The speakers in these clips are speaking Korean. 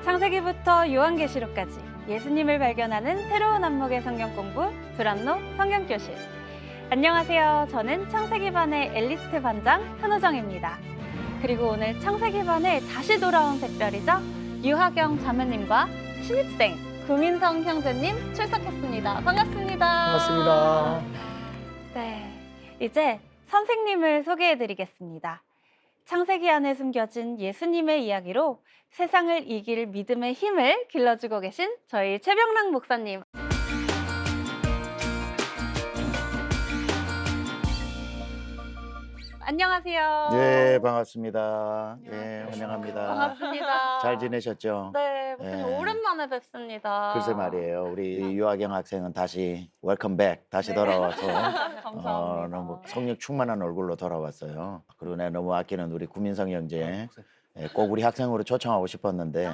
창세기부터 요한계시록까지 예수님을 발견하는 새로운 안목의 성경 공부 두람노 성경교실. 안녕하세요. 저는 창세기반의 엘리트 반장 현우정입니다. 그리고 오늘 창세기반에 다시 돌아온 특별이죠. 유하경 자매님과 신입생 구민성 형제님 출석했습니다. 반갑습니다. 반갑습니다. 네, 이제 선생님을 소개해드리겠습니다. 창세기 안에 숨겨진 예수님의 이야기로 세상을 이길 믿음의 힘을 길러주고 계신 저희 최병락 목사님. 안녕하세요. 네, 반갑습니다. 예, 환영합니다. 반갑습니다. 잘 지내셨죠? 네, 목사님 예. 오랜만에 뵙습니다. 글쎄 말이에요. 우리 유아경 학생은 다시 웰컴백, 다시 돌아와서 감사합니다. 너무 성령 충만한 얼굴로 돌아왔어요. 그리고 내가 너무 아끼는 우리 구민성 형제, 꼭 우리 학생으로 초청하고 싶었는데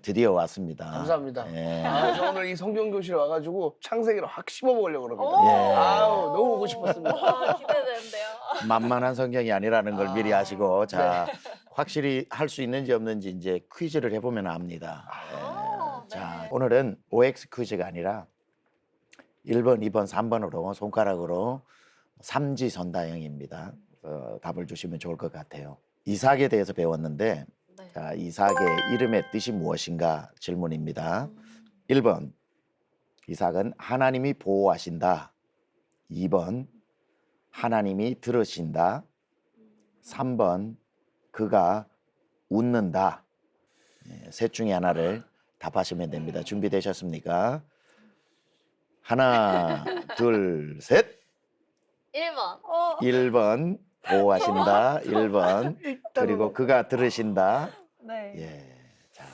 드디어 왔습니다. 감사합니다. 예. 저 오늘 이 성경교실에 와가지고 창세기를 확 씹어먹으려고 그럽니다. 예. 아우, 너무 오고 싶었습니다. 기대되는데요. 만만한 성경이 아니라는 걸 미리 아시고 자 확실히 할 수 있는지 없는지 이제 퀴즈를 해보면 압니다. 자 오늘은 OX 퀴즈가 아니라 1번, 2번, 3번으로 손가락으로 삼지선다형입니다. 답을 주시면 좋을 것 같아요. 이삭에 대해서 배웠는데 자, 이삭의 이름의 뜻이 무엇인가 질문입니다. 1번 이삭은 하나님이 보호하신다. 2번 하나님이 들으신다. 3번 그가 웃는다. 셋 중에 하나를 답하시면 됩니다. 준비되셨습니까? 하나, 둘, 셋. 1번. 1번 보호하신다. 1번 그리고 그가 들으신다. 네. 예, 자,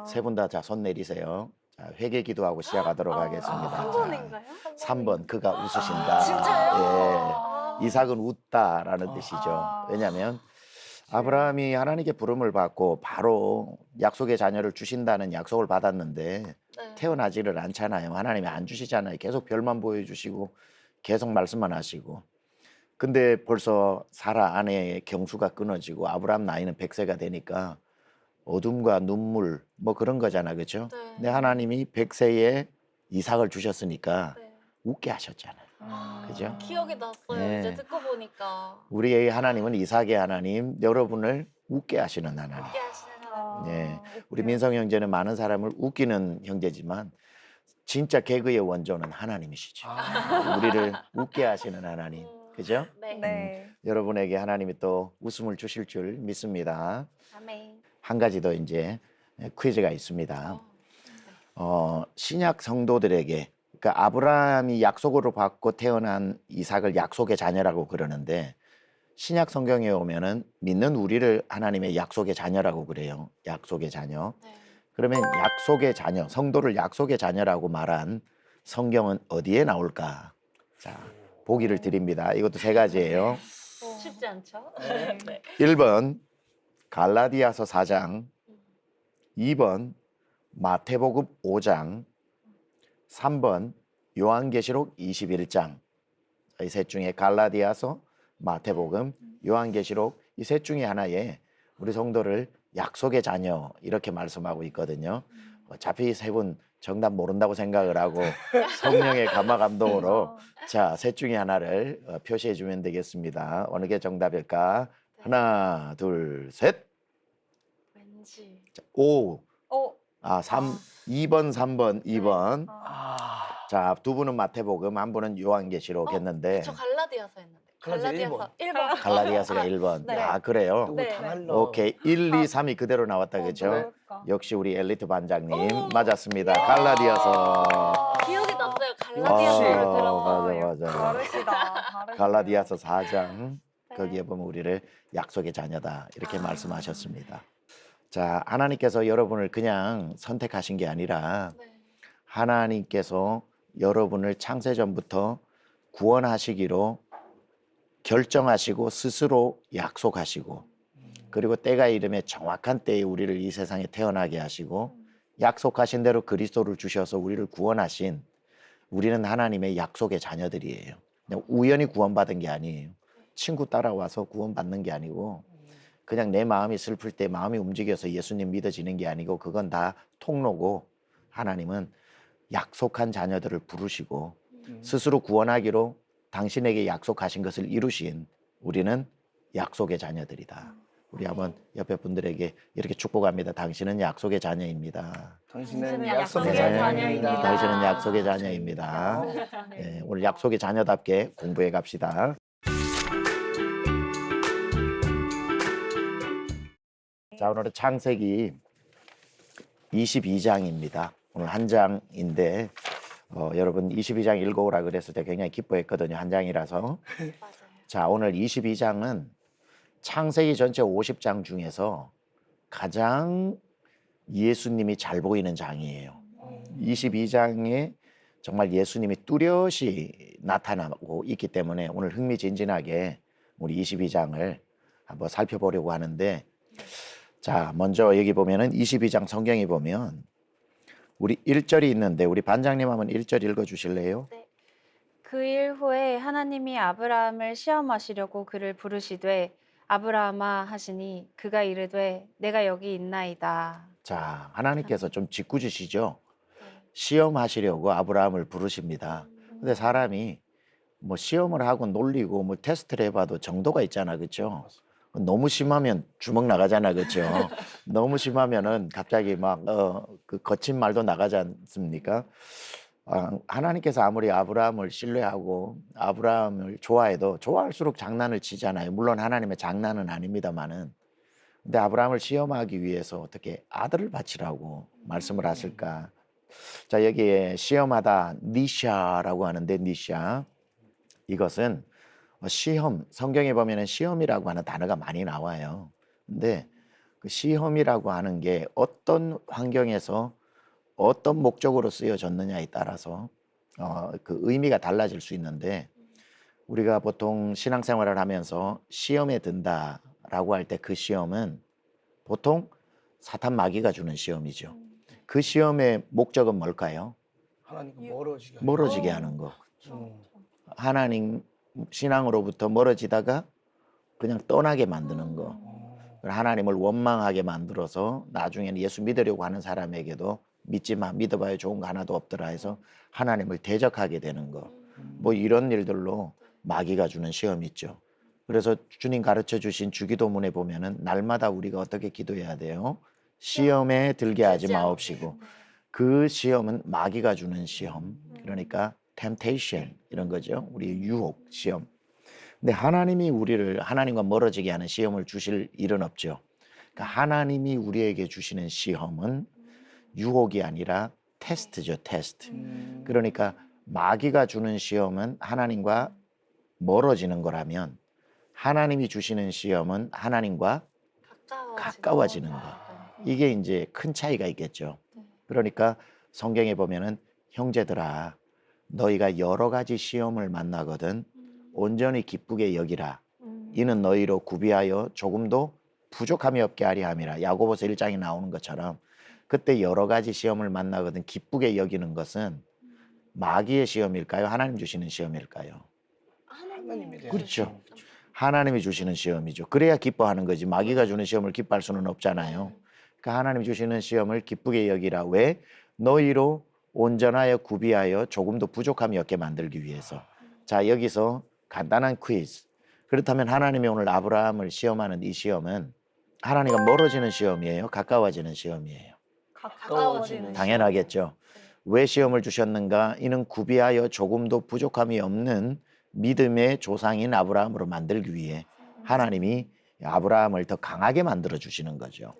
세 분 다 손 내리세요. 자, 회개 기도하고 시작하도록 하겠습니다. 3번인가요? 3번 그가 웃으신다. 진짜요? 예, 이삭은 웃다라는 뜻이죠. 왜냐하면 아브라함이 하나님께 부름을 받고 바로 약속의 자녀를 주신다는 약속을 받았는데 태어나지를 않잖아요. 하나님이 안 주시잖아요. 계속 별만 보여주시고 계속 말씀만 하시고. 근데 벌써 사라 아내의 경수가 끊어지고 아브라함 나이는 100세가 되니까 어둠과 눈물 뭐 그런 거잖아, 그렇죠? 근데 하나님이 100세에 이삭을 주셨으니까 웃게 하셨잖아요. 그죠? 기억이 났어요. 네. 이제 듣고 보니까. 우리의 하나님은 이삭의 하나님, 여러분을 웃게 하시는 하나님. 웃게 하시는 하나님. 네, 우리 민성 형제는 많은 사람을 웃기는 형제지만 진짜 개그의 원조는 하나님이시죠. 우리를 웃게 하시는 하나님, 그죠? 네. 여러분에게 하나님이 또 웃음을 주실 줄 믿습니다. 아멘. 한 가지 더 이제 퀴즈가 있습니다. 신약 성도들에게 그러니까 아브라함이 약속으로 받고 태어난 이삭을 약속의 자녀라고 그러는데 신약 성경에 오면은 믿는 우리를 하나님의 약속의 자녀라고 그래요. 약속의 자녀. 그러면 약속의 자녀, 성도를 약속의 자녀라고 말한 성경은 어디에 나올까? 자, 보기를 드립니다. 이것도 세 가지예요. 쉽지 않죠? 1번 갈라디아서 4장, 2번 마태복음 5장, 3번 요한계시록 21장. 이 셋 중에 갈라디아서, 마태복음, 요한계시록 이 셋 중에 하나에 우리 성도를 약속의 자녀 이렇게 말씀하고 있거든요. 어차피 세 분 정답 모른다고 생각을 하고 성령의 감화 감동으로 자, 셋 중에 하나를 표시해 주면 되겠습니다. 어느 게 정답일까? 하나, 둘, 셋. 왠지. 자, 5. 3. 2번, 3번, 2번. 아, 자, 두 분은 마태복음, 한 분은 요한계시록 했는데 저 갈라디아서 했는데. 갈라디아서 1번. 갈라디아서가 1번. 네. 아, 그래요? 너무 네. 다 달라. 오케이. 1, 2, 3이 그대로 나왔다, 그죠? 그러니까. 역시 우리 엘리트 반장님 맞았습니다. 갈라디아서. 기억이 났어요. 갈라디아서를 들어서. 맞아. 다르시다. 갈라디아서 4장 거기에 보면 우리를 약속의 자녀다 이렇게 말씀하셨습니다. 자, 하나님께서 여러분을 그냥 선택하신 게 아니라 하나님께서 여러분을 창세전부터 구원하시기로 결정하시고 스스로 약속하시고 그리고 때가 이르면 정확한 때에 우리를 이 세상에 태어나게 하시고 약속하신 대로 그리스도를 주셔서 우리를 구원하신 우리는 하나님의 약속의 자녀들이에요. 그냥 우연히 구원받은 게 아니에요. 친구 따라와서 구원받는 게 아니고 그냥 내 마음이 슬플 때 마음이 움직여서 예수님 믿어지는 게 아니고 그건 다 통로고 하나님은 약속한 자녀들을 부르시고 스스로 구원하기로 당신에게 약속하신 것을 이루신 우리는 약속의 자녀들이다. 우리 한번 옆에 분들에게 이렇게 축복합니다. 당신은 약속의 자녀입니다. 당신은 약속의 약속의 자녀입니다. 당신은 약속의 자녀입니다. 네, 오늘 약속의 자녀답게 공부해 갑시다. 자, 오늘은 창세기 22장입니다. 오늘 한 장인데 여러분 22장 읽어오라 그랬을 때 굉장히 기뻐했거든요. 한 장이라서. 맞아요. 자, 오늘 22장은 창세기 전체 50장 중에서 가장 예수님이 잘 보이는 장이에요. 22장에 정말 예수님이 뚜렷이 나타나고 있기 때문에 오늘 흥미진진하게 우리 22장을 한번 살펴보려고 하는데, 자, 먼저 여기 보면은 22장 성경에 보면 우리 1절이 있는데 우리 반장님 한번 1절 읽어 주실래요? 그 일 후에 하나님이 아브라함을 시험하시려고 그를 부르시되 아브라함아 하시니 그가 이르되 내가 여기 있나이다. 자, 하나님께서 좀 짓궂으시죠? 시험하시려고 아브라함을 부르십니다. 근데 사람이 뭐 시험을 하고 놀리고 뭐 테스트를 해봐도 정도가 있잖아, 그렇죠? 너무 심하면 주먹 나가잖아, 그렇죠? 너무 심하면은 갑자기 막 그 거친 말도 나가지 않습니까? 하나님께서 아무리 아브라함을 신뢰하고 아브라함을 좋아해도 좋아할수록 장난을 치잖아요. 물론 하나님의 장난은 아닙니다만은. 근데 아브라함을 시험하기 위해서 어떻게 아들을 바치라고 말씀을 하실까? 자, 여기에 시험하다 니샤라고 하는데 니샤 이것은 시험, 성경에 보면은 시험이라고 하는 단어가 많이 나와요. 근데 그 시험이라고 하는 게 어떤 환경에서 어떤 목적으로 쓰여졌느냐에 따라서 그 의미가 달라질 수 있는데 우리가 보통 신앙생활을 하면서 시험에 든다라고 할 때 그 시험은 보통 사탄 마귀가 주는 시험이죠. 그 시험의 목적은 뭘까요? 하나님과 멀어지게 멀어지게 하는 거. 음. 하나님 신앙으로부터 멀어지다가 그냥 떠나게 만드는 거. 하나님을 원망하게 만들어서 나중에는 예수 믿으려고 하는 사람에게도 믿지 마, 믿어봐야 좋은 거 하나도 없더라 해서 하나님을 대적하게 되는 거. 뭐 이런 일들로 마귀가 주는 시험이 있죠. 그래서 주님 가르쳐 주신 주기도문에 보면은 날마다 우리가 어떻게 기도해야 돼요? 시험에 들게 하지 마옵시고. 그 시험은 마귀가 주는 시험. 그러니까 temptation 이런 거죠. 우리의 유혹, 시험. 근데 하나님이 우리를 하나님과 멀어지게 하는 시험을 주실 일은 없죠. 그러니까 하나님이 우리에게 주시는 시험은 유혹이 아니라 테스트죠, 테스트. 그러니까 마귀가 주는 시험은 하나님과 멀어지는 거라면 하나님이 주시는 시험은 하나님과 가까워지는 거. 이게 이제 큰 차이가 있겠죠. 그러니까 성경에 보면은 형제들아 너희가 여러 가지 시험을 만나거든 온전히 기쁘게 여기라. 이는 너희로 구비하여 조금도 부족함이 없게 하려 함이라. 야고보서 1장에 나오는 것처럼 그때 여러 가지 시험을 만나거든 기쁘게 여기는 것은 마귀의 시험일까요? 하나님 주시는 시험일까요? 하나님에 대한 그렇죠. 시험. 하나님이 주시는 시험이죠. 그래야 기뻐하는 거지. 마귀가 주는 시험을 기뻐할 수는 없잖아요. 그러니까 하나님이 주시는 시험을 기쁘게 여기라. 왜? 너희로 온전하여 구비하여 조금도 부족함이 없게 만들기 위해서. 자, 여기서 간단한 퀴즈. 그렇다면 하나님이 오늘 아브라함을 시험하는 이 시험은 하나님과 멀어지는 시험이에요? 가까워지는 시험이에요? 가까워지는 당연하겠죠. 왜 시험을 주셨는가? 이는 구비하여 조금도 부족함이 없는 믿음의 조상인 아브라함으로 만들기 위해 하나님이 아브라함을 더 강하게 만들어 주시는 거죠.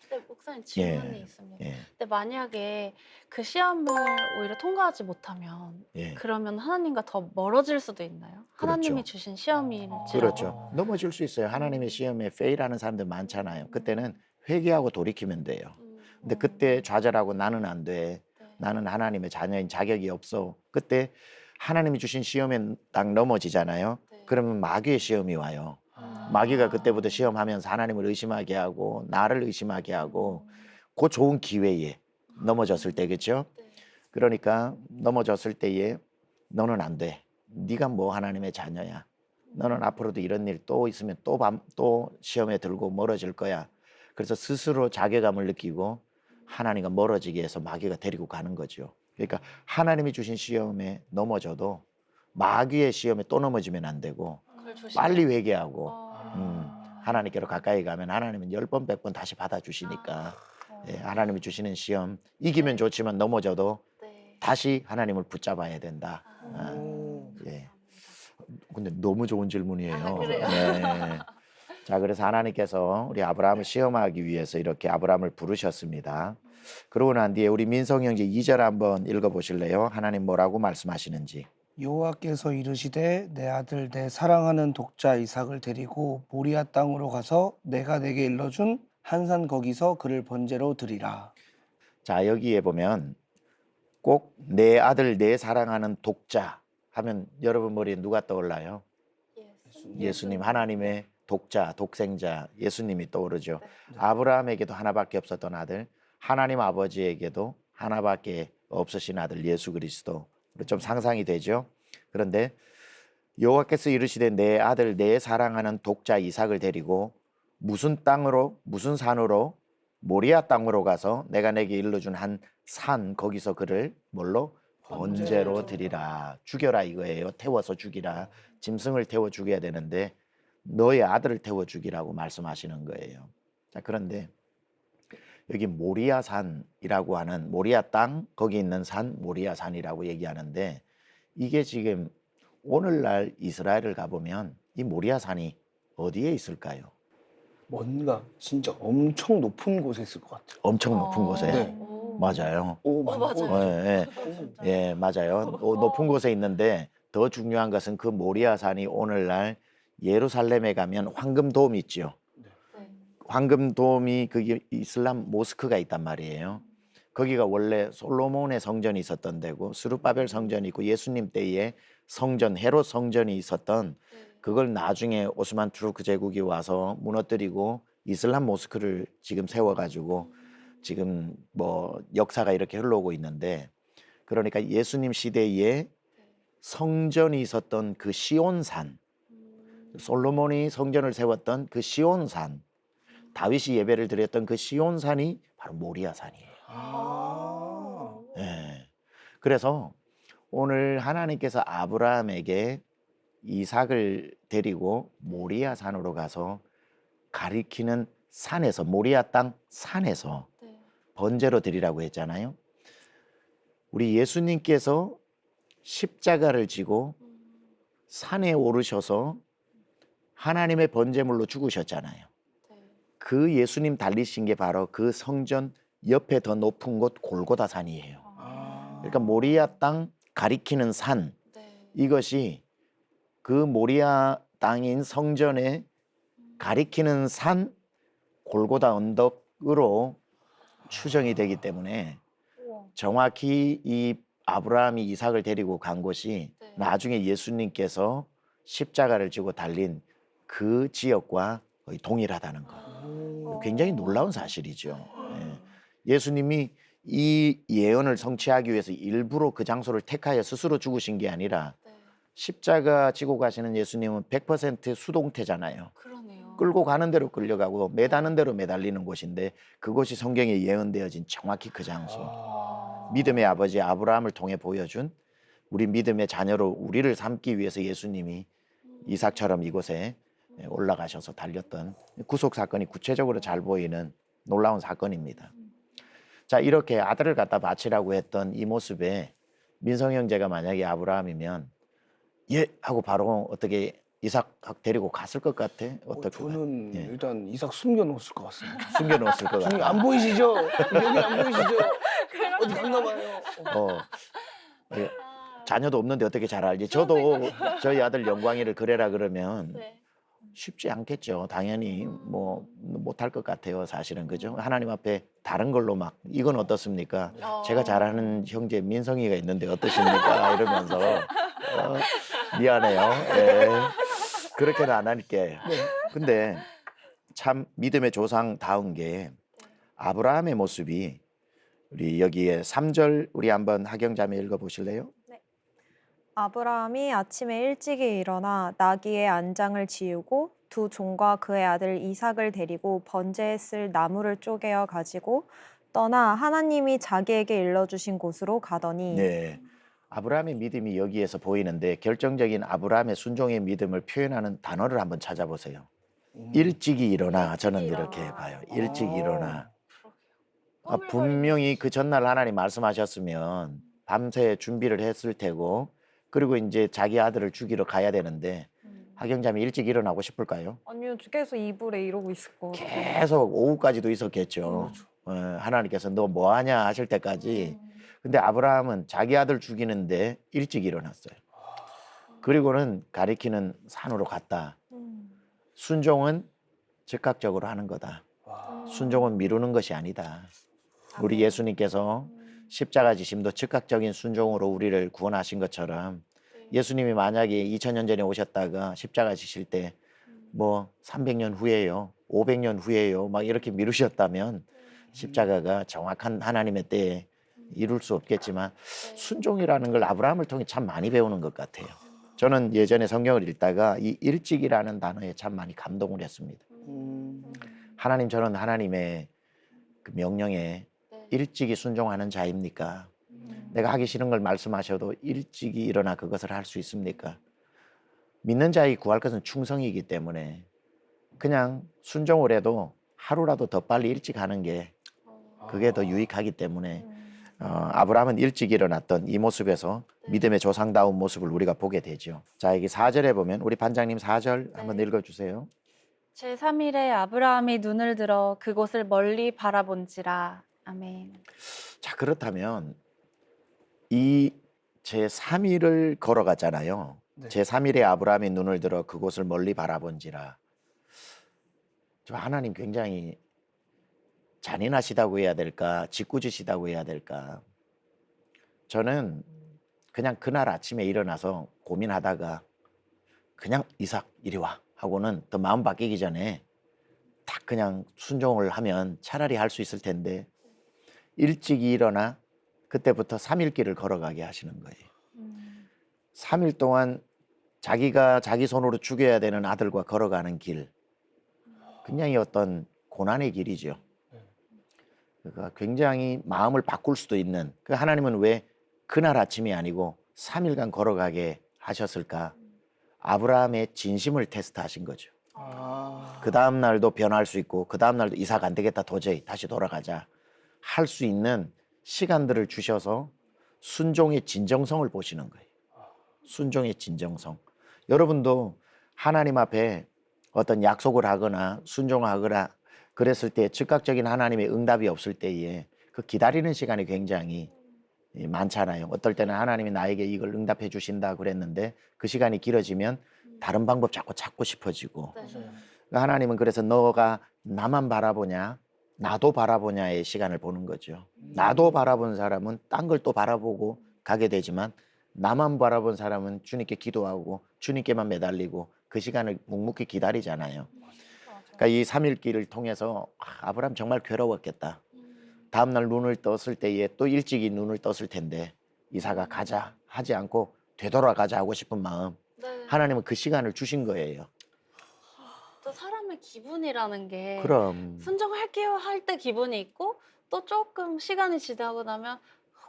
근데 목사님 질문이 예. 있습니다. 예, 근데 만약에 그 시험을 오히려 통과하지 못하면 예. 그러면 하나님과 더 멀어질 수도 있나요? 하나님이 그렇죠. 주신 시험일지라도. 그렇죠. 넘어질 수 있어요. 하나님의 시험에 페일하는 사람들 많잖아요. 그때는 회개하고 돌이키면 돼요. 근데 그때 좌절하고 나는 안 돼. 나는 하나님의 자녀인 자격이 없어. 그때 하나님이 주신 시험에 딱 넘어지잖아요. 그러면 마귀의 시험이 와요. 마귀가 그때부터 시험하면서 하나님을 의심하게 하고 나를 의심하게 하고 그 좋은 기회에 넘어졌을 때 그렇죠? 그러니까 넘어졌을 때에 너는 안 돼. 네가 뭐 하나님의 자녀야. 너는 앞으로도 이런 일 또 있으면 또 시험에 들고 멀어질 거야. 그래서 스스로 자괴감을 느끼고 하나님과 멀어지게 해서 마귀가 데리고 가는 거죠. 그러니까 하나님이 주신 시험에 넘어져도 마귀의 시험에 또 넘어지면 안 되고 그걸 조심해. 빨리 회개하고 어. 하나님께로 가까이 가면 하나님은 10번 100번 다시 받아주시니까 예, 하나님이 주시는 시험 이기면 좋지만 넘어져도 네. 다시 하나님을 붙잡아야 된다. 예. 근데 너무 좋은 질문이에요. 아, 그래요? 네. 자, 그래서 하나님께서 우리 아브라함을 시험하기 위해서 이렇게 아브라함을 부르셨습니다. 그러고 난 뒤에 우리 민성 형제 2절 한번 읽어보실래요? 하나님 뭐라고 말씀하시는지. 여호와께서 이르시되 내 아들 내 사랑하는 독자 이삭을 데리고 모리아 땅으로 가서 내가 내게 일러준 한 산 거기서 그를 번제로 드리라. 자, 여기에 보면 꼭 내 아들 내 사랑하는 독자 하면 여러분 머리에 누가 떠올라요? 예수님, 하나님의 독자, 독생자 예수님이 떠오르죠. 아브라함에게도 하나밖에 없었던 아들, 하나님 아버지에게도 하나밖에 없으신 아들 예수 그리스도. 좀 상상이 되죠. 그런데 여호와께서 이르시되 내 아들 내 사랑하는 독자 이삭을 데리고 무슨 땅으로 무슨 산으로 모리아 땅으로 가서 내가 내게 일러준 한 산 거기서 그를 뭘로 번제로 드리라. 죽여라 이거예요. 태워서 죽이라. 짐승을 태워 죽여야 되는데 너의 아들을 태워 죽이라고 말씀하시는 거예요. 자, 그런데 여기 모리아 산이라고 하는 모리아 땅 거기 있는 산 모리아 산이라고 얘기하는데 이게 지금 오늘날 이스라엘을 가보면 이 모리아 산이 어디에 있을까요? 뭔가 진짜 엄청 높은 곳에 있을 것 같아요. 엄청 높은 곳에. 네. 맞아요. 오, 맞아요. 예, 예, 맞아요. 높은 곳에 있는데 더 중요한 것은 그 모리아 산이 오늘날 예루살렘에 가면 황금돔 있죠. 황금돔이 그게 이슬람 모스크가 있단 말이에요. 거기가 원래 솔로몬의 성전이 있었던 데고 스룹바벨 성전이 있고 예수님 때에 성전 헤롯 성전이 있었던 그걸 나중에 오스만 투르크 제국이 와서 무너뜨리고 이슬람 모스크를 지금 세워가지고 지금 뭐 역사가 이렇게 흘러오고 있는데 그러니까 예수님 시대에 성전이 있었던 그 시온산 솔로몬이 성전을 세웠던 그 시온산 다윗이 예배를 드렸던 그 시온산이 바로 모리아산이에요. 예. 그래서 오늘 하나님께서 아브라함에게 이삭을 데리고 모리아산으로 가서 가리키는 산에서 모리아 땅 산에서 번제로 드리라고 했잖아요. 우리 예수님께서 십자가를 지고 산에 오르셔서 하나님의 번제물로 죽으셨잖아요. 그 예수님 달리신 게 바로 그 성전 옆에 더 높은 곳 골고다 산이에요. 그러니까 모리아 땅 가리키는 산 이것이 그 모리아 땅인 성전에 가리키는 산 골고다 언덕으로 추정이 되기 때문에 정확히 이 아브라함이 이삭을 데리고 간 곳이 나중에 예수님께서 십자가를 지고 달린 그 지역과 거의 동일하다는 거. 굉장히 놀라운 사실이죠. 예. 예수님이 이 예언을 성취하기 위해서 일부러 그 장소를 택하여 스스로 죽으신 게 아니라 십자가 지고 가시는 예수님은 100% 수동태잖아요. 그러네요. 끌고 가는 대로 끌려가고 매다는 대로 매달리는 곳인데 그곳이 성경에 예언되어진 정확히 그 장소. 믿음의 아버지 아브라함을 통해 보여준 우리 믿음의 자녀로 우리를 삼기 위해서 예수님이 이삭처럼 이곳에 올라가셔서 달렸던 구속 사건이 구체적으로 잘 보이는 놀라운 사건입니다. 자, 이렇게 아들을 갖다 바치라고 했던 이 모습에 민성 형제가 만약에 아브라함이면 예 하고 바로 어떻게 이삭 데리고 갔을 것 같아? 어떻게? 저는 예. 일단 이삭 숨겨놓았을 것 같습니다. 숨겨놓았을 것 지금 같다. 안 보이시죠? 여기 안 보이시죠? 어디 갔나 봐요. 예. 자녀도 없는데 어떻게 잘 알지? 저도 저희 아들 영광이를 그래라 그러면 쉽지 않겠죠. 당연히 뭐 못할 것 같아요. 사실은 그죠? 하나님 앞에 다른 걸로 막 이건 어떻습니까? 제가 잘하는 형제 민성이가 있는데 어떠십니까? 이러면서 미안해요. 예. 그렇게는 안 할게요. 근데 참 믿음의 조상다운 게 아브라함의 모습이 우리 여기에 3절 우리 한번 하경자매 읽어보실래요? 아브라함이 아침에 일찍이 일어나 나귀의 안장을 지우고 두 종과 그의 아들 이삭을 데리고 번제에 쓸 나무를 쪼개어 가지고 떠나 하나님이 자기에게 일러주신 곳으로 가더니 네. 아브라함의 믿음이 여기에서 보이는데 결정적인 아브라함의 순종의 믿음을 표현하는 단어를 한번 찾아보세요. 일찍이 일어나. 저는 일찍이 이렇게 일어나. 봐요. 일찍이 일어나. 꿈을 분명히 그 전날 하나님 말씀하셨으면 밤새 준비를 했을 테고, 그리고 이제 자기 아들을 죽이러 가야 되는데 하경자매 일찍 일어나고 싶을까요? 아니요, 계속 이불에 이러고 있을 것 같아요. 계속 오후까지도 있었겠죠. 하나님께서 너 뭐 하냐 하실 때까지. 근데 아브라함은 자기 아들 죽이는데 일찍 일어났어요. 그리고는 가리키는 산으로 갔다. 순종은 즉각적으로 하는 거다. 순종은 미루는 것이 아니다. 우리 예수님께서 십자가 지심도 즉각적인 순종으로 우리를 구원하신 것처럼, 예수님이 만약에 2000년 전에 오셨다가 십자가 지실 때 뭐 300년 후에요, 500년 후에요 막 이렇게 미루셨다면 십자가가 정확한 하나님의 때에 이룰 수 없겠지만, 순종이라는 걸 아브라함을 통해 참 많이 배우는 것 같아요. 저는 예전에 성경을 읽다가 이 일찍이라는 단어에 참 많이 감동을 했습니다. 하나님, 저는 하나님의 그 명령에 일찍이 순종하는 자입니까? 내가 하기 싫은 걸 말씀하셔도 일찍이 일어나 그것을 할 수 있습니까? 믿는 자의 구할 것은 충성이기 때문에 그냥 순종을 해도 하루라도 더 빨리 일찍 하는 게 그게 더 유익하기 때문에 아브라함은 일찍 일어났던 이 모습에서 믿음의 조상다운 모습을 우리가 보게 되죠. 자, 여기 4절에 보면 우리 반장님 4절 한번 읽어주세요. 제3일에 아브라함이 눈을 들어 그곳을 멀리 바라본지라. 아멘. 자, 그렇다면 이 제3일을 걸어갔잖아요. 네. 제3일에 아브라함이 눈을 들어 그곳을 멀리 바라본지라. 저 하나님 굉장히 잔인하시다고 해야 될까, 짓궂으시다고 해야 될까. 저는 그냥 그날 아침에 일어나서 고민하다가 그냥 이삭 이리 와 하고는 더 마음 바뀌기 전에 딱 그냥 순종을 하면 차라리 할 수 있을 텐데, 일찍 일어나 그때부터 3일 길을 걸어가게 하시는 거예요. 3일 동안 자기가 자기 손으로 죽여야 되는 아들과 걸어가는 길, 굉장히 어떤 고난의 길이죠. 그러니까 굉장히 마음을 바꿀 수도 있는, 그 하나님은 왜 그날 아침이 아니고 3일간 걸어가게 하셨을까? 아브라함의 진심을 테스트하신 거죠. 그 다음 날도 변할 수 있고 그 다음 날도 이삭 안 되겠다, 도저히 다시 돌아가자 할 수 있는 시간들을 주셔서 순종의 진정성을 보시는 거예요. 순종의 진정성. 여러분도 하나님 앞에 어떤 약속을 하거나 순종하거나 그랬을 때 즉각적인 하나님의 응답이 없을 때에 그 기다리는 시간이 굉장히 많잖아요. 어떨 때는 하나님이 나에게 이걸 응답해 주신다 그랬는데 그 시간이 길어지면 다른 방법 자꾸 찾고 싶어지고, 하나님은 그래서 너가 나만 바라보냐 나도 바라보냐의 시간을 보는 거죠. 나도 바라본 사람은 딴 걸 또 바라보고 가게 되지만, 나만 바라본 사람은 주님께 기도하고 주님께만 매달리고 그 시간을 묵묵히 기다리잖아요. 그러니까 이 3일 길을 통해서 아브라함 정말 괴로웠겠다. 다음날 눈을 떴을 때에 또 일찍이 눈을 떴을 텐데 이삭아 가자 하지 않고 되돌아가자 하고 싶은 마음, 하나님은 그 시간을 주신 거예요. 또 사람의 기분이라는 게 그럼 순종할게요 할 때 기분이 있고, 또 조금 시간이 지나고 나면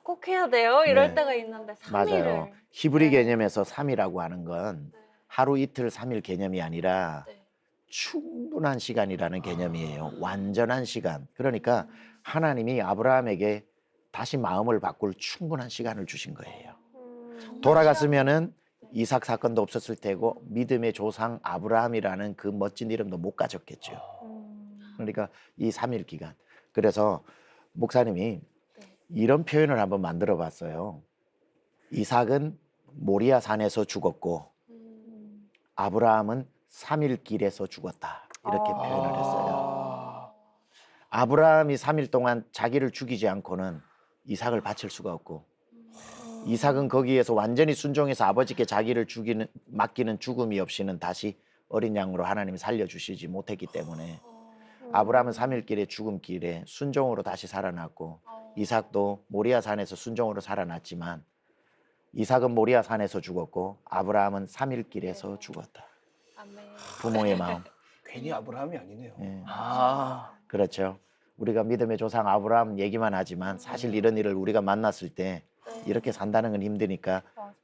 꼭 해야 돼요 이럴 네. 때가 있는데, 맞아요. 3일을 히브리 개념에서 3이라고 하는 건 하루 이틀 3일 개념이 아니라 네. 충분한 시간이라는 개념이에요. 완전한 시간. 그러니까 하나님이 아브라함에게 다시 마음을 바꿀 충분한 시간을 주신 거예요. 돌아갔으면은 이삭 사건도 없었을 테고 믿음의 조상 아브라함이라는 그 멋진 이름도 못 가졌겠죠. 그러니까 이 3일 기간. 그래서 목사님이 이런 표현을 한번 만들어 봤어요. 이삭은 모리아 산에서 죽었고 아브라함은 3일 길에서 죽었다. 이렇게 표현을 했어요. 아브라함이 3일 동안 자기를 죽이지 않고는 이삭을 바칠 수가 없고, 이삭은 거기에서 완전히 순종해서 아버지께 자기를 맡기는 죽음이 없이는 다시 어린 양으로 하나님이 살려주시지 못했기 때문에 아브라함은 3일 길의 죽음 길에 순종으로 다시 살아났고, 이삭도 모리아 산에서 순종으로 살아났지만 이삭은 모리아 산에서 죽었고 아브라함은 3일 길에서 죽었다. 아멘. 부모의 마음. 괜히 아브라함이 아니네요. 예. 아, 그렇죠. 우리가 믿음의 조상 아브라함 얘기만 하지만 사실 이런 일을 우리가 만났을 때 이렇게 산다는 건 힘드니까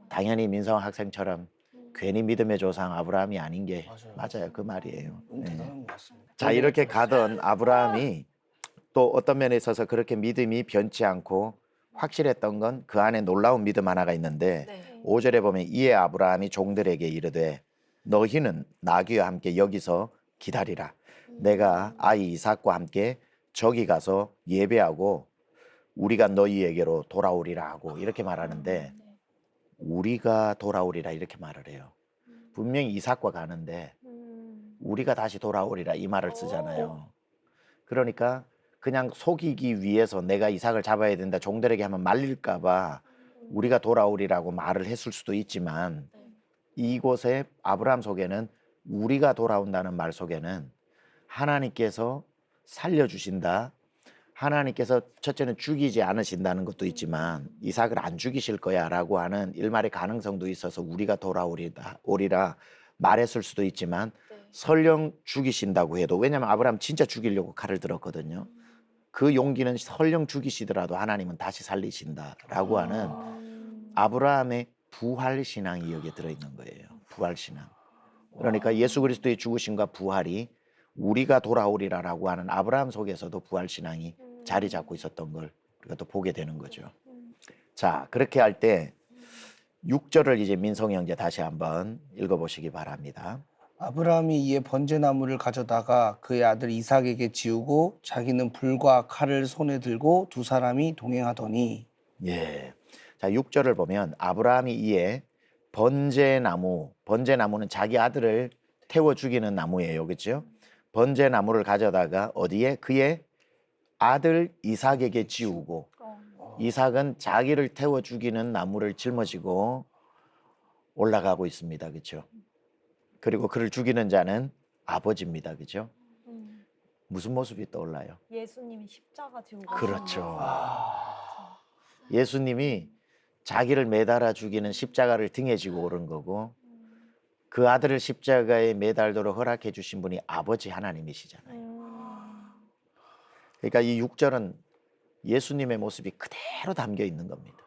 당연히 민성 학생처럼 괜히 믿음의 조상 아브라함이 아닌 게 맞아요. 그 말이에요. 너무 네. 대단한 것 같습니다. 자, 이렇게 가던 아브라함이 또 어떤 면에 있어서 그렇게 믿음이 변치 않고 확실했던 건 그 안에 놀라운 믿음 하나가 있는데 네. 5절에 보면 이에 아브라함이 종들에게 이르되 너희는 나귀와 함께 여기서 기다리라. 내가 아이 이삭과 함께 저기 가서 예배하고 우리가 너희에게로 돌아오리라 하고 이렇게 말하는데 우리가 돌아오리라 이렇게 말을 해요. 분명히 이삭과 가는데 우리가 다시 돌아오리라 이 말을 쓰잖아요. 그러니까 그냥 속이기 위해서 내가 이삭을 잡아야 된다 종들에게 하면 말릴까 봐 우리가 돌아오리라고 말을 했을 수도 있지만 이곳에 아브라함 속에는 우리가 돌아온다는 말 속에는 하나님께서 살려주신다. 하나님께서 첫째는 죽이지 않으신다는 것도 있지만 이삭을 안 죽이실 거야 라고 하는 일말의 가능성도 있어서 우리가 오리라 말했을 수도 있지만 설령 죽이신다고 해도 왜냐하면 아브라함 진짜 죽이려고 칼을 들었거든요. 그 용기는 설령 죽이시더라도 하나님은 다시 살리신다라고 하는 아브라함의 부활 신앙이 여기에 들어있는 거예요. 부활 신앙. 그러니까 예수 그리스도의 죽으심과 부활이 우리가 돌아오리라라고 하는 아브라함 속에서도 부활 신앙이 자리 잡고 있었던 걸 우리가 또 보게 되는 거죠. 자, 그렇게 할 때 6절을 이제 민성 형제 다시 한번 읽어보시기 바랍니다. 아브라함이 이에 번제나무를 가져다가 그의 아들 이삭에게 지우고 자기는 불과 칼을 손에 들고 두 사람이 동행하더니 예. 자, 6절을 보면 아브라함이 이에 번제나무는 자기 아들을 태워 죽이는 나무예요. 그렇죠? 번제나무를 가져다가 어디에? 그의 아들 이삭에게 지우고 이삭은 자기를 태워 죽이는 나무를 짊어지고 올라가고 있습니다. 그렇죠? 그리고 그를 죽이는 자는 아버지입니다. 그렇죠? 무슨 모습이 떠올라요? 예수님이 십자가 지고 그렇죠. 예수님이 자기를 매달아 죽이는 십자가를 등에 지고 오른 거고 그 아들을 십자가에 매달도록 허락해 주신 분이 아버지 하나님이시잖아요. 그러니까 이 6절은 예수님의 모습이 그대로 담겨 있는 겁니다.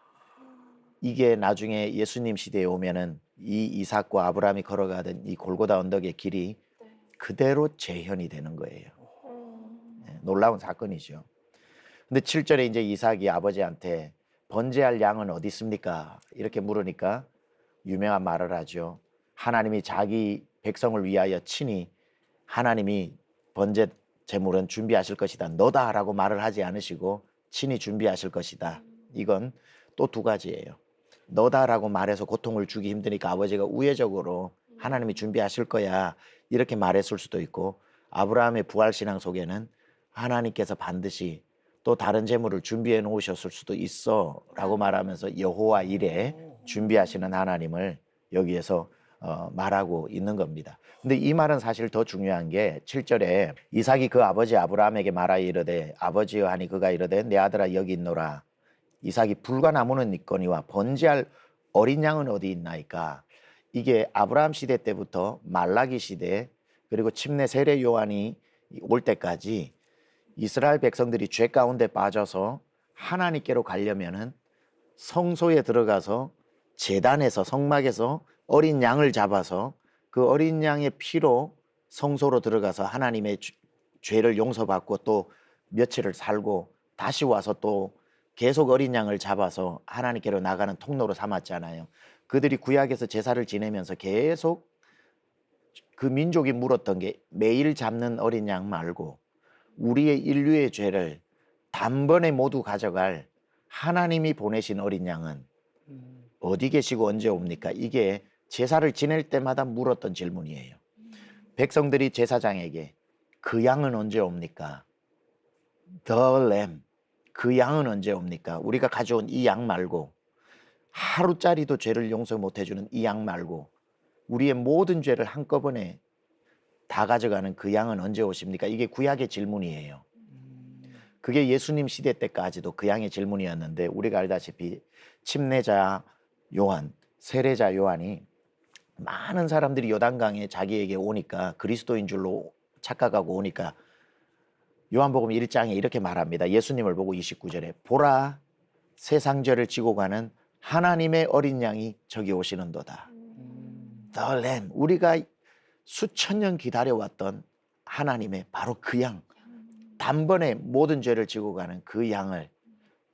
이게 나중에 예수님 시대에 오면은 이 이삭과 아브라함이 걸어가던 이 골고다 언덕의 길이 그대로 재현이 되는 거예요. 네, 놀라운 사건이죠. 근데 7절에 이제 이삭이 아버지한테 번제할 양은 어디 있습니까? 이렇게 물으니까 유명한 말을 하죠. 하나님이 자기 백성을 위하여 친히 하나님이 번제 제물은 준비하실 것이다. 너다라고 말을 하지 않으시고 친히 준비하실 것이다. 이건 또 두 가지예요. 너다라고 말해서 고통을 주기 힘드니까 아버지가 우회적으로 하나님이 준비하실 거야 이렇게 말했을 수도 있고 아브라함의 부활신앙 속에는 하나님께서 반드시 또 다른 제물을 준비해 놓으셨을 수도 있어 라고 말하면서 여호와 이레 준비하시는 하나님을 여기에서 말하고 있는 겁니다. 근데 이 말은 사실 더 중요한 게 7절에 이삭이 그 아버지 아브라함에게 말하여 이르되 아버지여 하니 그가 이르되 내 아들아 여기 있노라. 이삭이 불과 나무는 있거니와 번제할 어린 양은 어디 있나이까. 이게 아브라함 시대 때부터 말라기 시대 그리고 침례 세례 요한이 올 때까지 이스라엘 백성들이 죄 가운데 빠져서 하나님께로 가려면은 성소에 들어가서 제단에서 성막에서 어린 양을 잡아서 그 어린 양의 피로 성소로 들어가서 하나님의 죄를 용서받고 또 며칠을 살고 다시 와서 또 계속 어린 양을 잡아서 하나님께로 나가는 통로로 삼았잖아요. 그들이 구약에서 제사를 지내면서 계속 그 민족이 물었던 게 매일 잡는 어린 양 말고 우리의 인류의 죄를 단번에 모두 가져갈 하나님이 보내신 어린 양은 어디 계시고 언제 옵니까? 이게 제사를 지낼 때마다 물었던 질문이에요. 백성들이 제사장에게 그 양은 언제 옵니까? The Lamb. 그 양은 언제 옵니까? 우리가 가져온 이 양 말고 하루짜리도 죄를 용서 못 해주는 이 양 말고 우리의 모든 죄를 한꺼번에 다 가져가는 그 양은 언제 오십니까? 이게 구약의 질문이에요. 그게 예수님 시대 때까지도 그 양의 질문이었는데 우리가 알다시피 침례자 요한, 세례자 요한이 많은 사람들이 요단강에 자기에게 오니까 그리스도인 줄로 착각하고 오니까 요한복음 1장에 이렇게 말합니다. 예수님을 보고 29절에 보라 세상 죄를 지고 가는 하나님의 어린 양이 저기 오시는도다. The Lamb, 우리가 수천 년 기다려왔던 하나님의 바로 그 양, 단번에 모든 죄를 지고 가는 그 양을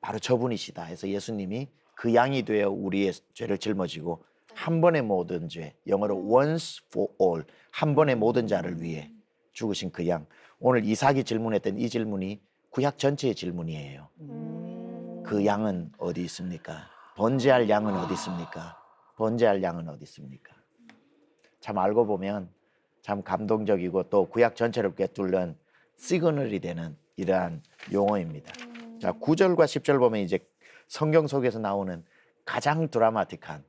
바로 저분이시다 해서 예수님이 그 양이 되어 우리의 죄를 짊어지고 한 번의 모든 죄, 영어로 once for all, 한 번의 모든 자를 위해 죽으신 그 양. 오늘 이삭이 질문했던 이 질문이 구약 전체의 질문이에요. 그 양은 어디 있습니까? 번제할 양은 어디 있습니까? 번제할 양은 어디 있습니까? 참 알고 보면 참 감동적이고 또 구약 전체를 꿰뚫는 시그널이 되는 이러한 용어입니다. 자, 9절과 10절 보면 이제 성경 속에서 나오는 가장 드라마틱한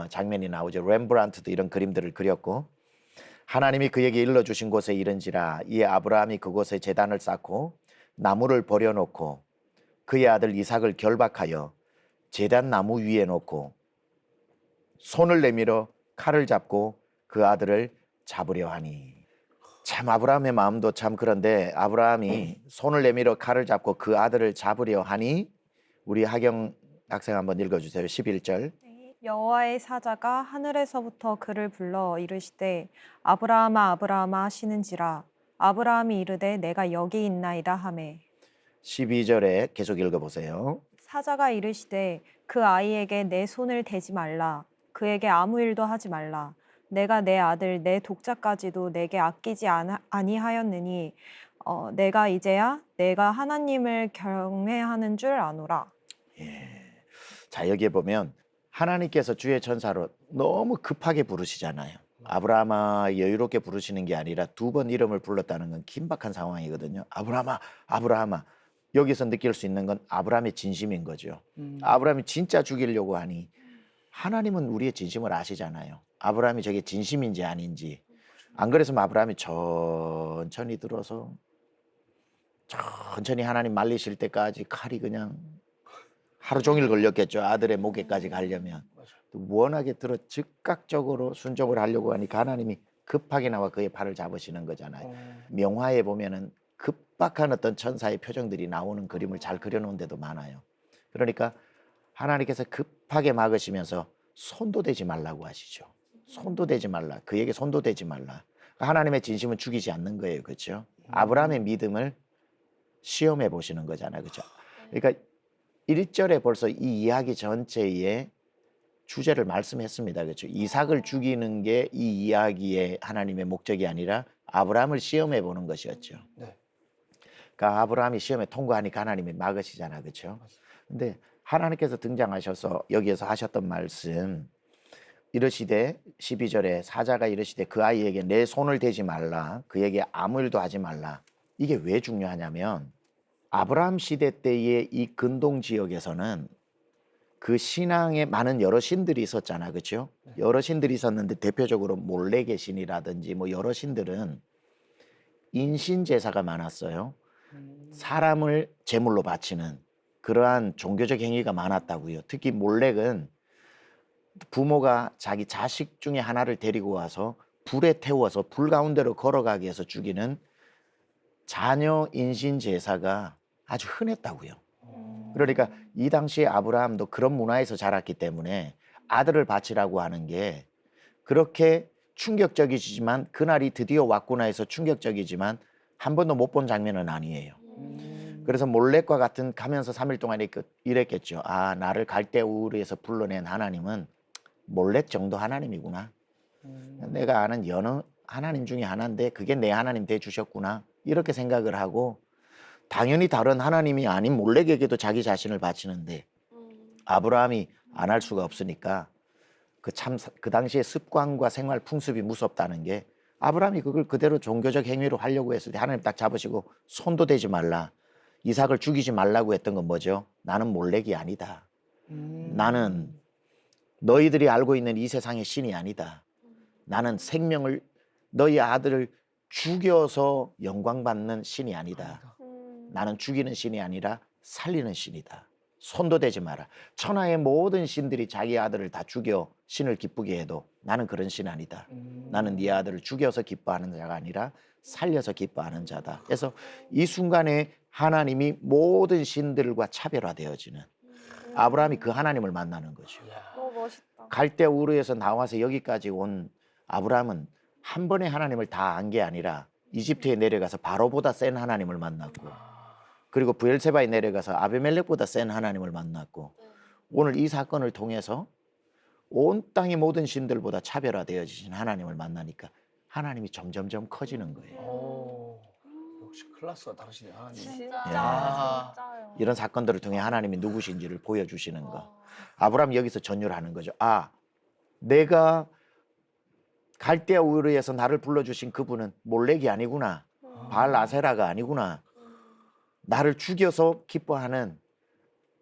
장면이 나오죠. 렘브란트도 이런 그림들을 그렸고 하나님이 그에게 일러주신 곳에 이른지라 이에 아브라함이 그곳에 제단을 쌓고 나무를 버려놓고 그의 아들 이삭을 결박하여 제단 나무 위에 놓고 손을 내밀어 칼을 잡고 그 아들을 잡으려 하니. 참 아브라함의 마음도 참 그런데 아브라함이 손을 내밀어 칼을 잡고 그 아들을 잡으려 하니 우리 하경 학생 한번 읽어주세요. 11절. 여호와의 사자가 하늘에서부터 그를 불러 이르시되 아브라함아 아브라함아 하시는지라 아브라함이 이르되 내가 여기 있나이다 하매 12절에 계속 읽어보세요. 사자가 이르시되 그 아이에게 내 손을 대지 말라 그에게 아무 일도 하지 말라 내가 내 아들 내 독자까지도 내게 아끼지 아니하였느니 내가 이제야 내가 하나님을 경외하는 줄 아노라. 자, 여기에 보면 하나님께서 주의 천사로 너무 급하게 부르시잖아요. 아브라함아 여유롭게 부르시는 게 아니라 두 번 이름을 불렀다는 건 긴박한 상황이거든요. 아브라함아 아브라함아. 여기서 느낄 수 있는 건 아브라함의 진심인 거죠. 아브라함이 진짜 죽이려고 하니 하나님은 우리의 진심을 아시잖아요. 아브라함이 저게 진심인지 아닌지. 안 그랬으면 아브라함이 천천히 들어서 천천히 하나님 말리실 때까지 칼이 그냥 하루 종일 걸렸겠죠. 아들의 목에까지 가려면. 워낙에 들어 즉각적으로 순종을 하려고 하니까 하나님이 급하게 나와 그의 팔을 잡으시는 거잖아요. 명화에 보면은 급박한 어떤 천사의 표정들이 나오는 그림을 잘 그려놓은 데도 많아요. 그러니까 하나님께서 급하게 막으시면서 손도 대지 말라고 하시죠. 손도 대지 말라. 그에게 손도 대지 말라. 하나님의 진심은 죽이지 않는 거예요. 그렇죠? 아브라함의 믿음을 시험해 보시는 거잖아요. 그렇죠? 그러니까 1절에 벌써 이 이야기 전체의 주제를 말씀했습니다. 그렇죠? 이삭을 죽이는 게 이 이야기의 하나님의 목적이 아니라 아브라함을 시험해 보는 것이었죠. 네. 그러니까 아브라함이 시험에 통과하니까 하나님이 막으시잖아. 그렇죠? 근데 하나님께서 등장하셔서 여기에서 하셨던 말씀 이르시되 12절에 사자가 이르시되 그 아이에게 내 손을 대지 말라 그에게 아무 일도 하지 말라. 이게 왜 중요하냐면 아브라함 시대 때의 이 근동 지역에서는 그 신앙에 많은 여러 신들이 있었잖아. 그렇죠? 여러 신들이 있었는데 대표적으로 몰렉의 신이라든지 뭐 여러 신들은 인신 제사가 많았어요. 사람을 제물로 바치는 그러한 종교적 행위가 많았다고요. 특히 몰렉은 부모가 자기 자식 중에 하나를 데리고 와서 불에 태워서 불 가운데로 걸어가게 해서 죽이는 자녀 인신 제사가 아주 흔했다고요. 그러니까 이 당시에 아브라함도 그런 문화에서 자랐기 때문에 아들을 바치라고 하는 게 그렇게 충격적이지만 그날이 드디어 왔구나 해서 충격적이지만 한 번도 못 본 장면은 아니에요. 그래서 몰렉과 같은 가면서 3일 동안 이랬겠죠. 아, 나를 갈대우르에서 불러낸 하나님은 몰렉 정도 하나님이구나. 내가 아는 여느 하나님 중에 하나인데 그게 내 하나님 돼 주셨구나. 이렇게 생각을 하고 당연히 다른 하나님이 아닌 몰렉에게도 자기 자신을 바치는데 아브라함이 안 할 수가 없으니까 그 당시의 습관과 생활 풍습이 무섭다는 게 아브라함이 그걸 그대로 종교적 행위로 하려고 했을 때 하나님 딱 잡으시고 손도 대지 말라. 이삭을 죽이지 말라고 했던 건 뭐죠? 나는 몰렉이 아니다. 나는 너희들이 알고 있는 이 세상의 신이 아니다. 나는 생명을 너희 아들을 죽여서 영광받는 신이 아니다. 나는 죽이는 신이 아니라 살리는 신이다. 손도 대지 마라. 천하의 모든 신들이 자기 아들을 다 죽여 신을 기쁘게 해도 나는 그런 신 아니다. 나는 네 아들을 죽여서 기뻐하는 자가 아니라 살려서 기뻐하는 자다. 그래서 이 순간에 하나님이 모든 신들과 차별화되어지는 아브라함이 그 하나님을 만나는 거죠. 너무 멋있다. 갈대 우르에서 나와서 여기까지 온 아브라함은 한 번에 하나님을 다 안 게 아니라 이집트에 내려가서 바로보다 센 하나님을 만났고, 그리고 부엘세바에 내려가서 아비멜렉보다 센 하나님을 만났고, 오늘 이 사건을 통해서 온 땅의 모든 신들보다 차별화되어지신 하나님을 만나니까 하나님이 점점점 커지는 거예요. 오, 역시 클래스가 다르시네 하나님. 진짜 야. 진짜요. 이런 사건들을 통해 하나님이 누구신지를 보여주시는 거. 아브라함이 여기서 전율을 하는 거죠. 아, 내가 갈대아 우르에서 나를 불러주신 그분은 몰렉이 아니구나. 바알 아세라가 아니구나. 나를 죽여서 기뻐하는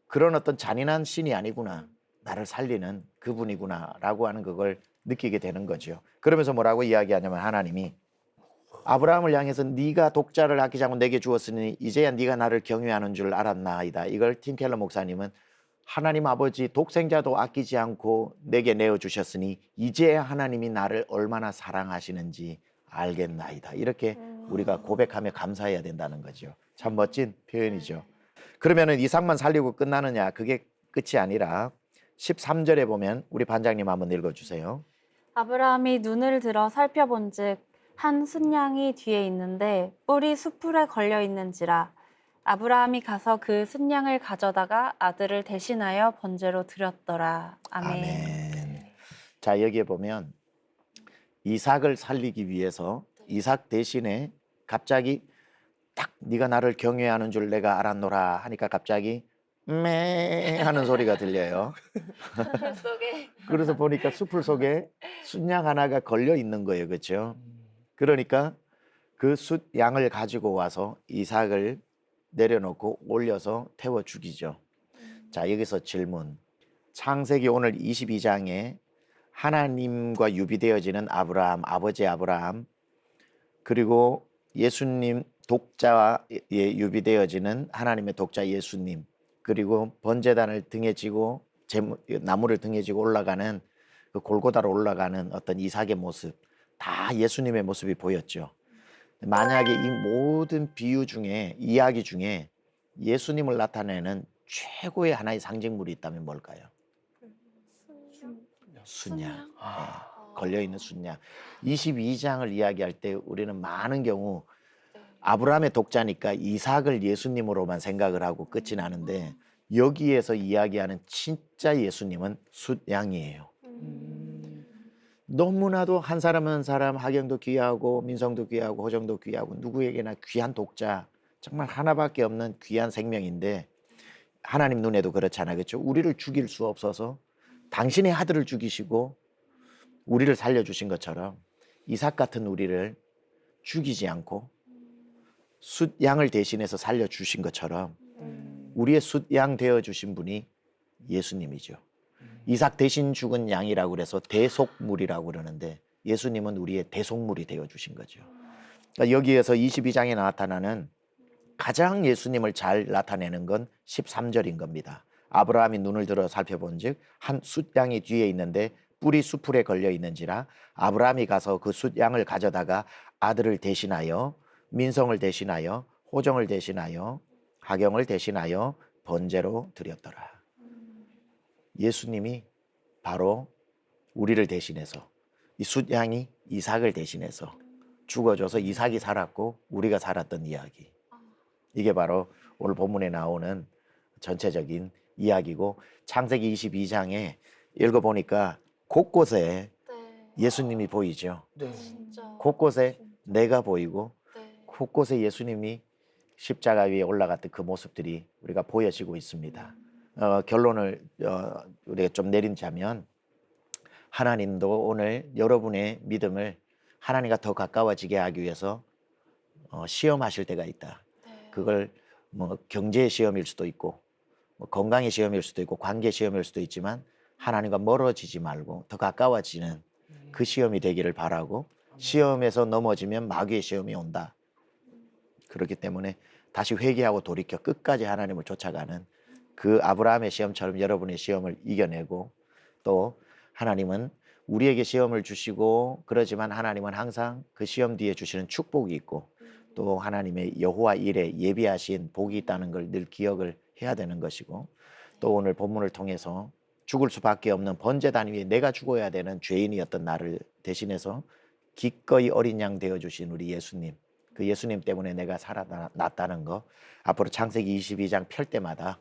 그런 어떤 잔인한 신이 아니구나. 나를 살리는 그분이구나 라고 하는 그걸 느끼게 되는 거죠. 그러면서 뭐라고 이야기하냐면 하나님이 아브라함을 향해서 네가 독자를 아끼지 않고 내게 주었으니 이제야 네가 나를 경외하는 줄 알았나이다. 이걸 팀 켈러 목사님은 하나님 아버지 독생자도 아끼지 않고 내게 내어주셨으니 이제야 하나님이 나를 얼마나 사랑하시는지 알겠나이다. 이렇게 우리가 고백하며 감사해야 된다는 거죠. 참 멋진 표현이죠. 그러면은 이삭만 살리고 끝나느냐? 그게 끝이 아니라 13절에 보면 우리 반장님 한번 읽어주세요. 아브라함이 눈을 들어 살펴본즉 한 순양이 뒤에 있는데 뿔이 수풀에 걸려 있는지라 아브라함이 가서 그 순양을 가져다가 아들을 대신하여 번제로 드렸더라. 아멘. 아멘. 자, 여기에 보면 이삭을 살리기 위해서 이삭 대신에 갑자기 딱 네가 나를 경외하는 줄 내가 알았노라 하니까 갑자기 매 하는 소리가 들려요. 속에 그래서 보니까 숲을 속에 숫양 하나가 걸려 있는 거예요. 그렇죠? 그러니까 그 숫 양을 가지고 와서 이삭을 내려놓고 올려서 태워 죽이죠. 자, 여기서 질문. 창세기 오늘 22장에 하나님과 유비되어지는 아브라함, 아버지 아브라함, 그리고 예수님 독자와 유비되어지는 하나님의 독자 예수님, 그리고 번제단을 등에 지고 나무를 등에 지고 올라가는 그 골고다로 올라가는 어떤 이삭의 모습, 다 예수님의 모습이 보였죠. 만약에 이 모든 비유 중에 이야기 중에 예수님을 나타내는 최고의 하나의 상징물이 있다면 뭘까요? 순양. 걸려있는 순양. 22장을 이야기할 때 우리는 많은 경우 아브라함의 독자니까 이삭을 예수님으로만 생각을 하고 끝이 나는데 여기에서 이야기하는 진짜 예수님은 숫양이에요. 너무나도 한 사람 한 사람 하경도 귀하고 민성도 귀하고 호정도 귀하고 누구에게나 귀한 독자, 정말 하나밖에 없는 귀한 생명인데 하나님 눈에도 그렇잖아요. 그렇죠? 우리를 죽일 수 없어서 당신의 아들을 죽이시고 우리를 살려주신 것처럼 이삭 같은 우리를 죽이지 않고 숫양을 대신해서 살려주신 것처럼 우리의 숫양 되어주신 분이 예수님이죠. 이삭 대신 죽은 양이라고 그래서 대속물이라고 그러는데 예수님은 우리의 대속물이 되어주신 거죠. 그러니까 여기에서 22장에 나타나는 가장 예수님을 잘 나타내는 건 13절인 겁니다. 아브라함이 눈을 들어 살펴본즉 한 숫양이 뒤에 있는데 뿔이 수풀에 걸려 있는지라 아브라함이 가서 그 숫양을 가져다가 아들을 대신하여 민성을 대신하여 호정을 대신하여 하경을 대신하여 번제로 드렸더라. 예수님이 바로 우리를 대신해서 이 숫양이 이삭을 대신해서 죽어줘서 이삭이 살았고 우리가 살았던 이야기. 이게 바로 오늘 본문에 나오는 전체적인 이야기고 창세기 22장에 읽어보니까 곳곳에 예수님이 보이죠. 네. 진짜 곳곳에 내가 보이고 네. 곳곳에 예수님이 십자가 위에 올라갔던 그 모습들이 우리가 보여지고 있습니다. 결론을 우리가 좀 내린자면 하나님도 오늘 여러분의 믿음을 하나님과 더 가까워지게 하기 위해서 시험하실 때가 있다. 네. 그걸 뭐 경제의 시험일 수도 있고 뭐 건강의 시험일 수도 있고 관계 시험일 수도 있지만 하나님과 멀어지지 말고 더 가까워지는 그 시험이 되기를 바라고 시험에서 넘어지면 마귀의 시험이 온다. 그렇기 때문에 다시 회개하고 돌이켜 끝까지 하나님을 쫓아가는 그 아브라함의 시험처럼 여러분의 시험을 이겨내고, 또 하나님은 우리에게 시험을 주시고, 그러지만 하나님은 항상 그 시험 뒤에 주시는 축복이 있고, 또 하나님의 여호와 일에 예비하신 복이 있다는 걸 늘 기억을 해야 되는 것이고, 또 오늘 본문을 통해서 죽을 수밖에 없는 번제단 위에 내가 죽어야 되는 죄인이었던 나를 대신해서 기꺼이 어린 양 되어주신 우리 예수님, 그 예수님 때문에 내가 살아났다는 거, 앞으로 창세기 22장 펼 때마다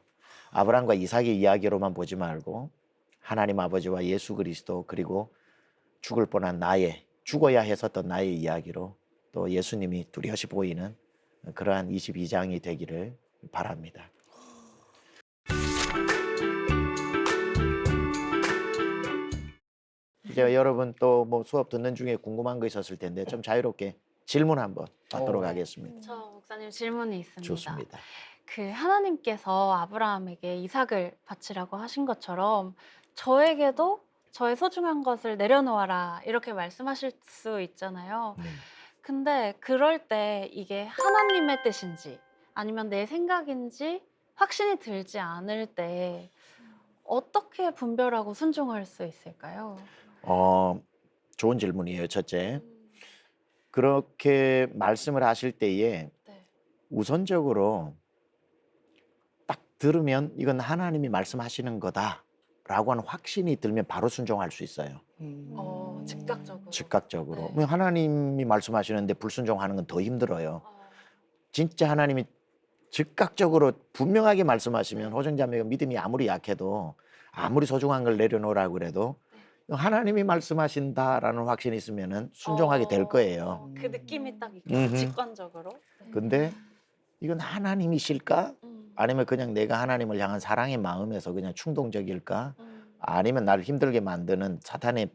아브라함과 이삭의 이야기로만 보지 말고 하나님 아버지와 예수 그리스도, 그리고 죽을 뻔한 나의, 죽어야 했었던 나의 이야기로 또 예수님이 뚜렷이 보이는 그러한 22장이 되기를 바랍니다. 이제 여러분 또 뭐 수업 듣는 중에 궁금한 거 있었을 텐데 좀 자유롭게 질문 한번 받도록 하겠습니다. 저 목사님 질문이 있습니다. 좋습니다. 그 하나님께서 아브라함에게 이삭을 바치라고 하신 것처럼 저에게도 저의 소중한 것을 내려놓아라 이렇게 말씀하실 수 있잖아요. 네. 근데 그럴 때 이게 하나님의 뜻인지 아니면 내 생각인지 확신이 들지 않을 때 어떻게 분별하고 순종할 수 있을까요? 좋은 질문이에요. 첫째, 그렇게 말씀을 하실 때에 네. 우선적으로 딱 들으면 이건 하나님이 말씀하시는 거다라고 하는 확신이 들면 바로 순종할 수 있어요. 즉각적으로. 즉각적으로. 네. 뭐 하나님이 말씀하시는데 불순종하는 건 더 힘들어요. 어, 진짜 하나님이 즉각적으로 분명하게 말씀하시면 호정자매가 믿음이 아무리 약해도 아무리 소중한 걸 내려놓으라고 그래도 하나님이 말씀하신다라는 확신이 있으면은 순종하게 될 거예요. 그 느낌이 딱 음흠. 있고 직관적으로. 네. 근데 이건 하나님이실까? 음, 아니면 그냥 내가 하나님을 향한 사랑의 마음에서 그냥 충동적일까? 음. 아니면 나를 힘들게 만드는 사탄의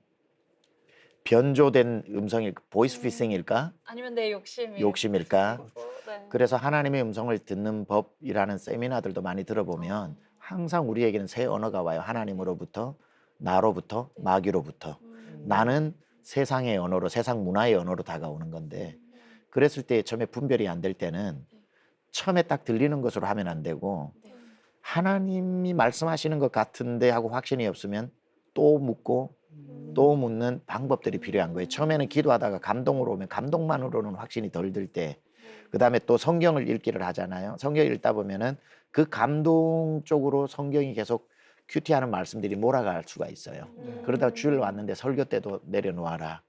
변조된 음성일까? 보이스 피싱일까? 아니면 내 욕심이 욕심일까? 네. 그래서 하나님의 음성을 듣는 법이라는 세미나들도 많이 들어보면 항상 우리에게는 새 언어가 와요. 하나님으로부터, 나로부터, 마귀로부터. 나는 세상의 언어로, 세상 문화의 언어로 다가오는 건데, 그랬을 때 처음에 분별이 안 될 때는 처음에 딱 들리는 것으로 하면 안 되고, 하나님이 말씀하시는 것 같은데 하고 확신이 없으면 또 묻고 또 묻는 방법들이 필요한 거예요. 처음에는 기도하다가 감동으로 오면 감동만으로는 확신이 덜 들 때, 그 다음에 또 성경을 읽기를 하잖아요. 성경 읽다 보면은 그 감동 쪽으로 성경이 계속 큐티하는 말씀들이 몰아갈 수가 있어요. 그러다가 주일 왔는데 설교 때도 내려놓아라,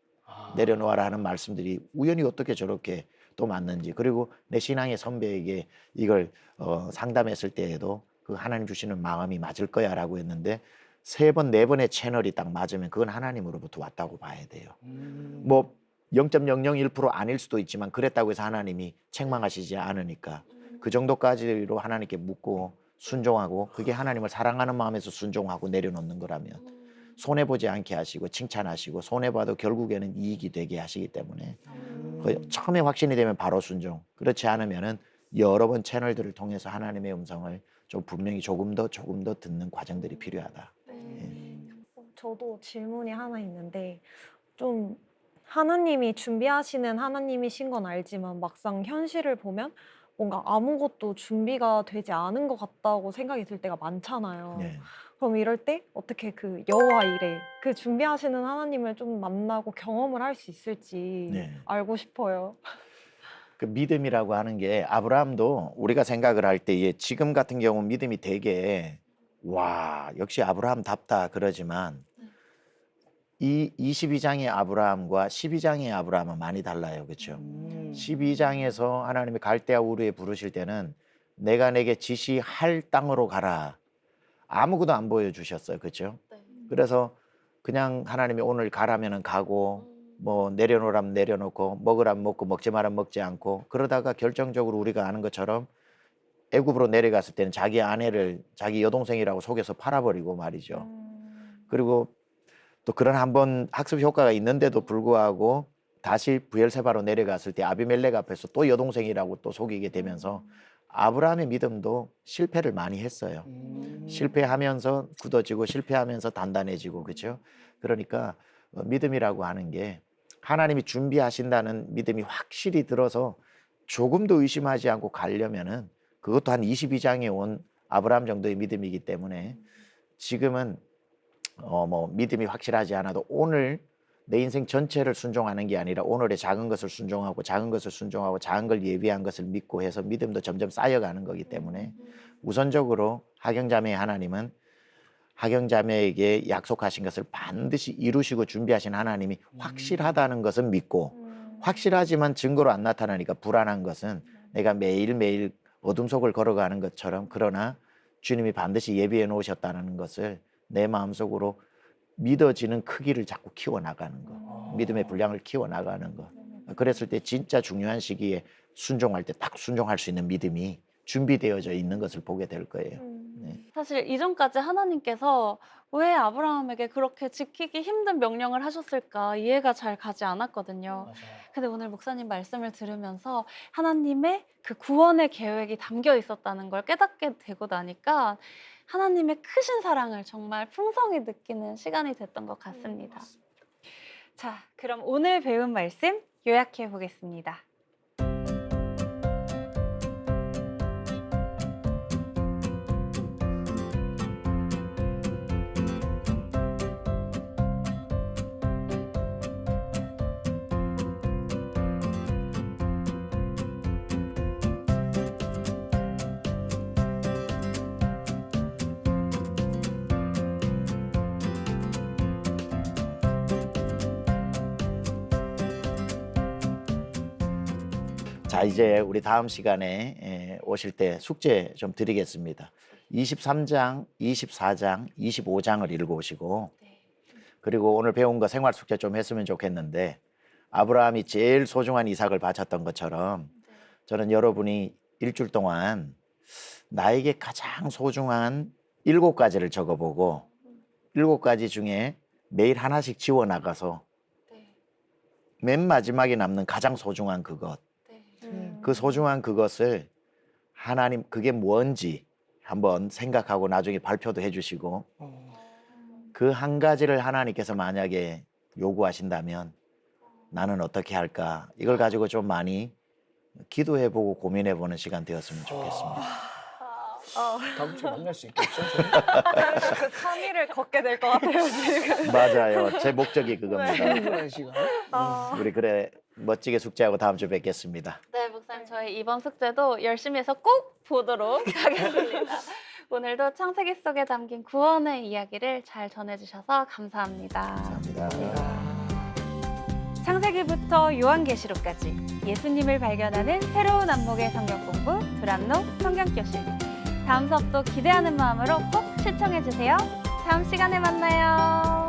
내려놓아라 하는 말씀들이 우연히 어떻게 저렇게 또 맞는지, 그리고 내 신앙의 선배에게 이걸 상담했을 때에도 그 하나님 주시는 마음이 맞을 거야 라고 했는데 3번, 4번의 채널이 딱 맞으면 그건 하나님으로부터 왔다고 봐야 돼요. 뭐 0.001% 아닐 수도 있지만 그랬다고 해서 하나님이 책망하시지 않으니까 그 정도까지로 하나님께 묻고 순종하고, 그게 하나님을 사랑하는 마음에서 순종하고 내려놓는 거라면 손해보지 않게 하시고 칭찬하시고, 손해봐도 결국에는 이익이 되게 하시기 때문에 처음에 확신이 되면 바로 순종, 그렇지 않으면은 여러 번 채널들을 통해서 하나님의 음성을 좀 분명히 조금 더 듣는 과정들이 필요하다. 저도 질문이 하나 있는데, 좀 하나님이 준비하시는 하나님이신 건 알지만 막상 현실을 보면 뭔가 아무것도 준비가 되지 않은 것 같다고 생각이 들 때가 많잖아요. 네. 그럼 이럴 때 어떻게 그 여호와 이레, 그 준비하시는 하나님을 좀 만나고 경험을 할 수 있을지 네. 알고 싶어요. 그 믿음이라고 하는 게 아브라함도 우리가 생각을 할 때 지금 같은 경우 믿음이 되게 와 역시 아브라함답다 그러지만 이 22장의 아브라함과 12장의 아브라함은 많이 달라요. 그렇죠? 12장에서 하나님이 갈대아 우르에 부르실 때는 내가 내게 지시할 땅으로 가라. 아무것도 안 보여주셨어요. 그렇죠? 네. 그래서 그냥 하나님이 오늘 가라면은 가고 뭐 내려놓으라면 내려놓고 먹으라면 먹고 먹지 말라면 먹지 않고, 그러다가 결정적으로 우리가 아는 것처럼 애굽으로 내려갔을 때는 자기 아내를 자기 여동생이라고 속여서 팔아버리고 말이죠. 그리고 또 그런 한번 학습 효과가 있는데도 불구하고 다시 브엘세바로 내려갔을 때 아비멜렉 앞에서 또 여동생이라고 또 속이게 되면서 아브라함의 믿음도 실패를 많이 했어요. 실패하면서 굳어지고 실패하면서 단단해지고, 그렇죠? 그러니까 믿음이라고 하는 게 하나님이 준비하신다는 믿음이 확실히 들어서 조금도 의심하지 않고 가려면은 그것도 한 22장에 온 아브라함 정도의 믿음이기 때문에 지금은 뭐 믿음이 확실하지 않아도 오늘 내 인생 전체를 순종하는 게 아니라 오늘의 작은 것을 순종하고 작은 것을 순종하고 작은 걸 예비한 것을 믿고 해서 믿음도 점점 쌓여가는 거기 때문에 우선적으로 하경자매의 하나님은 하경자매에게 약속하신 것을 반드시 이루시고 준비하신 하나님이 확실하다는 것은 믿고 확실하지만 증거로 안 나타나니까 불안한 것은 내가 매일매일 어둠 속을 걸어가는 것처럼 그러나 주님이 반드시 예비해 놓으셨다는 것을 내 마음속으로 믿어지는 크기를 자꾸 키워나가는 거. 믿음의 분량을 키워나가는 거. 그랬을 때 진짜 중요한 시기에 순종할 때 딱 순종할 수 있는 믿음이 준비되어져 있는 것을 보게 될 거예요. 네. 사실 이전까지 하나님께서 왜 아브라함에게 그렇게 지키기 힘든 명령을 하셨을까 이해가 잘 가지 않았거든요. 근데 오늘 목사님 말씀을 들으면서 하나님의 그 구원의 계획이 담겨 있었다는 걸 깨닫게 되고 나니까 하나님의 크신 사랑을 정말 풍성히 느끼는 시간이 됐던 것 같습니다. 자, 그럼 오늘 배운 말씀 요약해 보겠습니다. 자, 이제 우리 다음 시간에 오실 때 숙제 좀 드리겠습니다. 23장, 24장, 25장을 읽어오시고 그리고 오늘 배운 거 생활 숙제 좀 했으면 좋겠는데 아브라함이 제일 소중한 이삭을 바쳤던 것처럼 저는 여러분이 일주일 동안 나에게 가장 소중한 7가지를 적어보고 7가지 중에 매일 하나씩 지워나가서 맨 마지막에 남는 가장 소중한 그것 그 소중한 그것을 하나님 그게 뭔지 한번 생각하고 나중에 발표도 해주시고 그 한 가지를 하나님께서 만약에 요구하신다면 나는 어떻게 할까 이걸 가지고 좀 많이 기도해보고 고민해보는 시간 되었으면 좋겠습니다. 다음 주에 만날 수 있겠죠? 그 3일을 걷게 될 것 같아요 지금. 맞아요. 제 목적이 그겁니다. 충분한 시간. 우리 그래 멋지게 숙제하고 다음 주에 뵙겠습니다. 네, 목사님 저희 이번 숙제도 열심히 해서 꼭 보도록 하겠습니다. 오늘도 창세기 속에 담긴 구원의 이야기를 잘 전해주셔서 감사합니다. 감사합니다. 창세기부터 요한계시록까지 예수님을 발견하는 새로운 안목의 성경 공부 두란노 성경교실. 다음 수업도 기대하는 마음으로 꼭 시청해주세요. 다음 시간에 만나요.